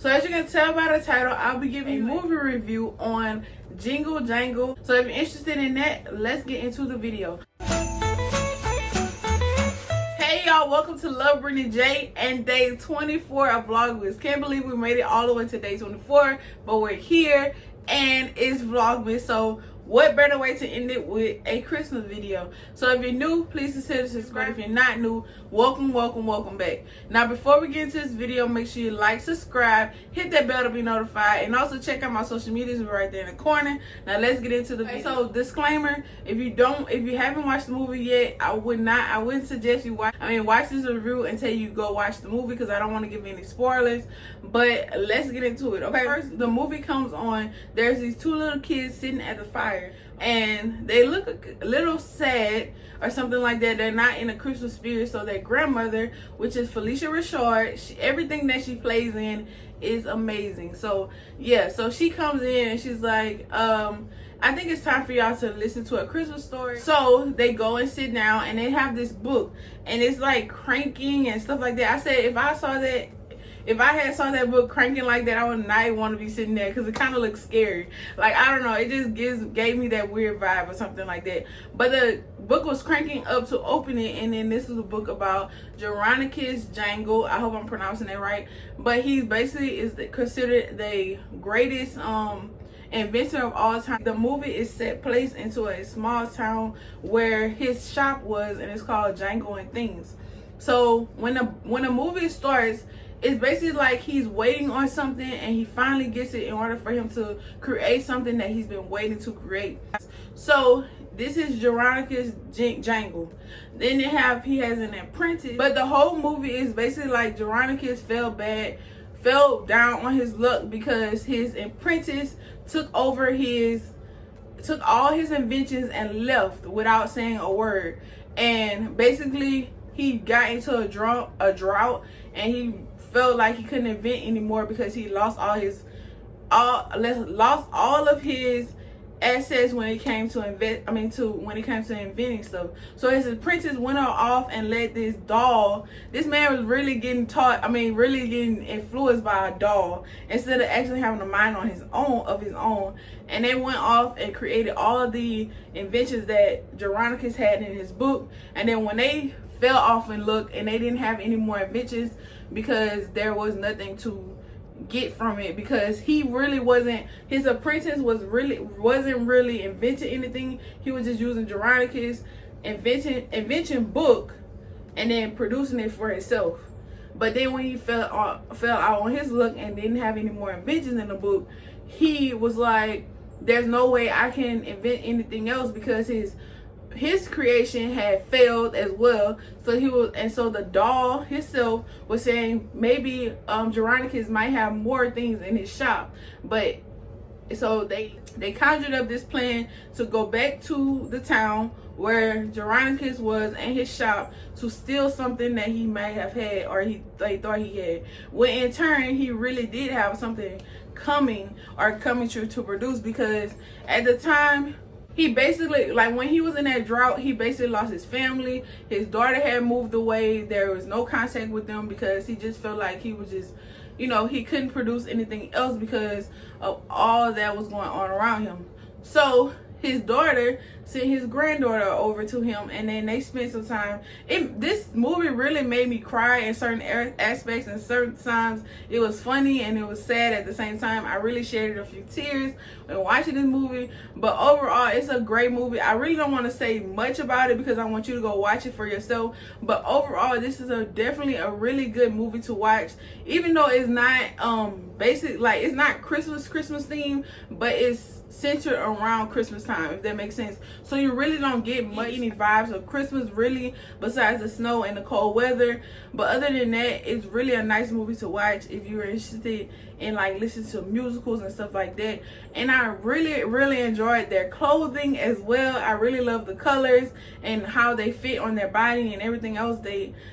So as you can tell by the title, I'll be giving a movie review on Jingle Jangle. So if you're interested in that, let's get into the video. Hey y'all, welcome to Lovebrittnyj and day 24 of VLOGMAS. Can't believe we made it all the way to day 24, but we're here and it's VLOGMAS. So what better way to end it with a Christmas video? So if you're new, please consider subscribing. If you're not new, welcome back. Now before we get into this video, make sure you like, subscribe, hit that bell to be notified, and also check out my social medias right there in the corner. Now let's get into the video. So disclaimer, if you haven't watched the movie yet, I wouldn't suggest you watch this review until you go watch the movie, because I don't want to give any spoilers. But let's get into it. Okay, first the movie comes on. There's these two little kids sitting at the fire, and they look a little sad or something like that. They're not in a Christmas spirit. So their grandmother, which is Felicia Rashard, everything that she plays in is amazing. So yeah, so she comes in and she's like, I think it's time for y'all to listen to a Christmas story. So they go and sit down, and they have this book, and it's like cranking and stuff like that. I said if I had saw that book cranking like that, I would not want to be sitting there, because it kind of looks scary. Like, I don't know, it just gave me that weird vibe or something like that. But the book was cranking up to open it, and then this is a book about Jingle Jangle. I hope I'm pronouncing that right. But he basically is considered the greatest inventor of all time. The movie is set place into a small town where his shop was, and it's called Jangle and Things. So when the movie starts, it's basically like he's waiting on something, and he finally gets it in order for him to create something that he's been waiting to create. So this is Jangle. Then he has an apprentice, but the whole movie is basically like Geronicus fell down on his luck, because his apprentice took all his inventions and left without saying a word. And basically he got into a drought, and he felt like he couldn't invent anymore because he lost all of his assets when it came to inventing stuff. So his apprentice went off and let this doll. This man was really getting really getting influenced by a doll instead of actually having a mind on his own. And they went off and created all of the inventions that Geronicus had in his book. And then when they fell off and looked, and they didn't have any more inventions, because there was nothing to get from it, because his apprentice wasn't really inventing anything. He was just using Geronicus invention book and then producing it for himself. But then when he fell out on his luck and didn't have any more inventions in the book, he was like, there's no way I can invent anything else, because his creation had failed as well. So the doll himself was saying maybe Geronicus might have more things in his shop. But so they conjured up this plan to go back to the town where Geronicus was and his shop, to steal something that he might have had, or they thought he had, when in turn he really did have something coming true to produce. Because at the time, he basically, like, when he was in that drought, he basically lost his family. His daughter had moved away. There was no contact with them, because he just felt like he was just, he couldn't produce anything else because of all that was going on around him. So his daughter sent his granddaughter over to him, and then they spent some time. This movie really made me cry in certain aspects, and certain times it was funny and it was sad at the same time. I really shed a few tears when watching this movie, but overall it's a great movie. I really don't want to say much about it, because I want you to go watch it for yourself. But overall, this is definitely a really good movie to watch, even though it's not it's not Christmas theme, but it's centered around Christmas time, if that makes sense. So you really don't get any vibes of Christmas, really, besides the snow and the cold weather. But other than that, it's really a nice movie to watch if you're interested in listening to musicals and stuff like that. And I really enjoyed their clothing as well. I really love the colors and how they fit on their body and everything else.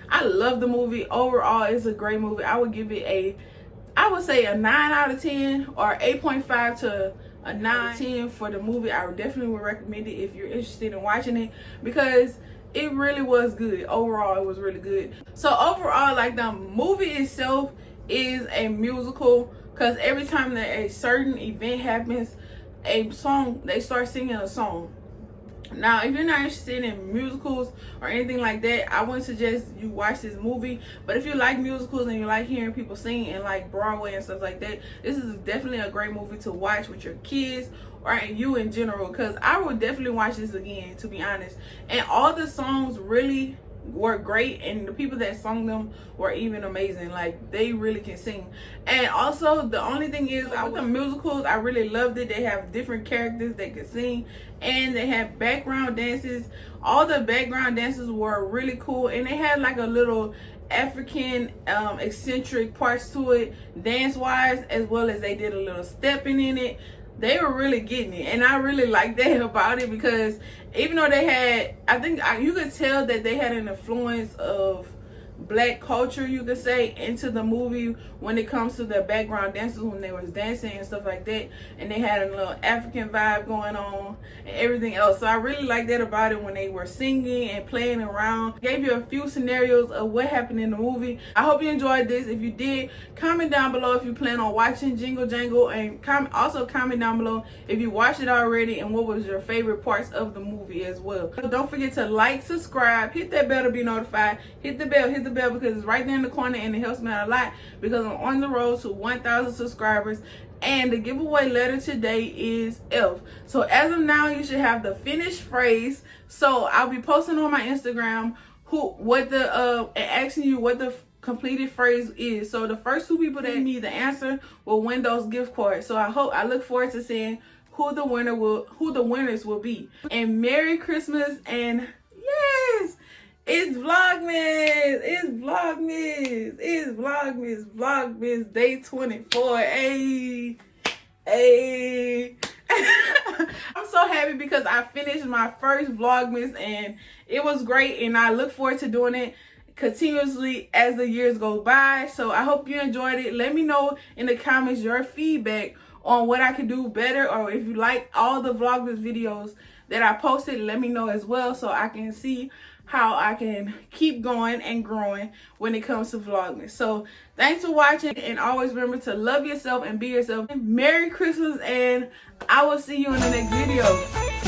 I love the movie. Overall, it's a great movie. I would give it I would say a 9 out of 10, or 8.5 to a 9/10 for the movie. I definitely would recommend it if you're interested in watching it, because it really was good. Overall, it was really good. So overall, like, the movie itself is a musical, because every time that a certain event happens, they start singing a song. Now, if you're not interested in musicals or anything like that, I wouldn't suggest you watch this movie. But if you like musicals and you like hearing people sing and like Broadway and stuff like that, this is definitely a great movie to watch with your kids or you in general, because I would definitely watch this again, to be honest. And all the songs really were great, and the people that sung them were even amazing. Like, they really can sing. And also, the only thing is, with the musicals, I really loved it. They have different characters that can sing, and they have background dances. All the background dances were really cool, and they had like a little African eccentric parts to it, dance wise, as well as they did a little stepping in it. They were really getting it, and I really like that about it, because even though they had, I think you could tell that they had an influence of black culture, you could say, into the movie when it comes to the background dancers when they was dancing and stuff like that, and they had a little African vibe going on and everything else. So I really like that about it when they were singing and playing around. Gave you a few scenarios of what happened in the movie. I hope you enjoyed this. If you did, comment down below if you plan on watching Jingle Jangle, and also comment down below if you watched it already and what was your favorite parts of the movie as well. So don't forget to like, subscribe, hit that bell to be notified, hit the bell, because it's right there in the corner, and it helps me out a lot, because I'm on the road to 1,000 subscribers, and the giveaway letter today is F. So as of now, you should have the finished phrase. So I'll be posting on my Instagram and asking you what the completed phrase is. So the first 2 people that need the answer will win those gift cards. So I look forward to seeing who the winners will be. And Merry Christmas, and yes, it's Vlogmas! It's Vlogmas day 24. Hey. I'm so happy because I finished my first Vlogmas, and it was great, and I look forward to doing it continuously as the years go by. So I hope you enjoyed it. Let me know in the comments your feedback on what I could do better, or if you like all the Vlogmas videos that I posted, let me know as well, so I can see how I can keep going and growing when it comes to Vlogmas. So thanks for watching, and always remember to love yourself and be yourself. Merry Christmas, and I will see you in the next video.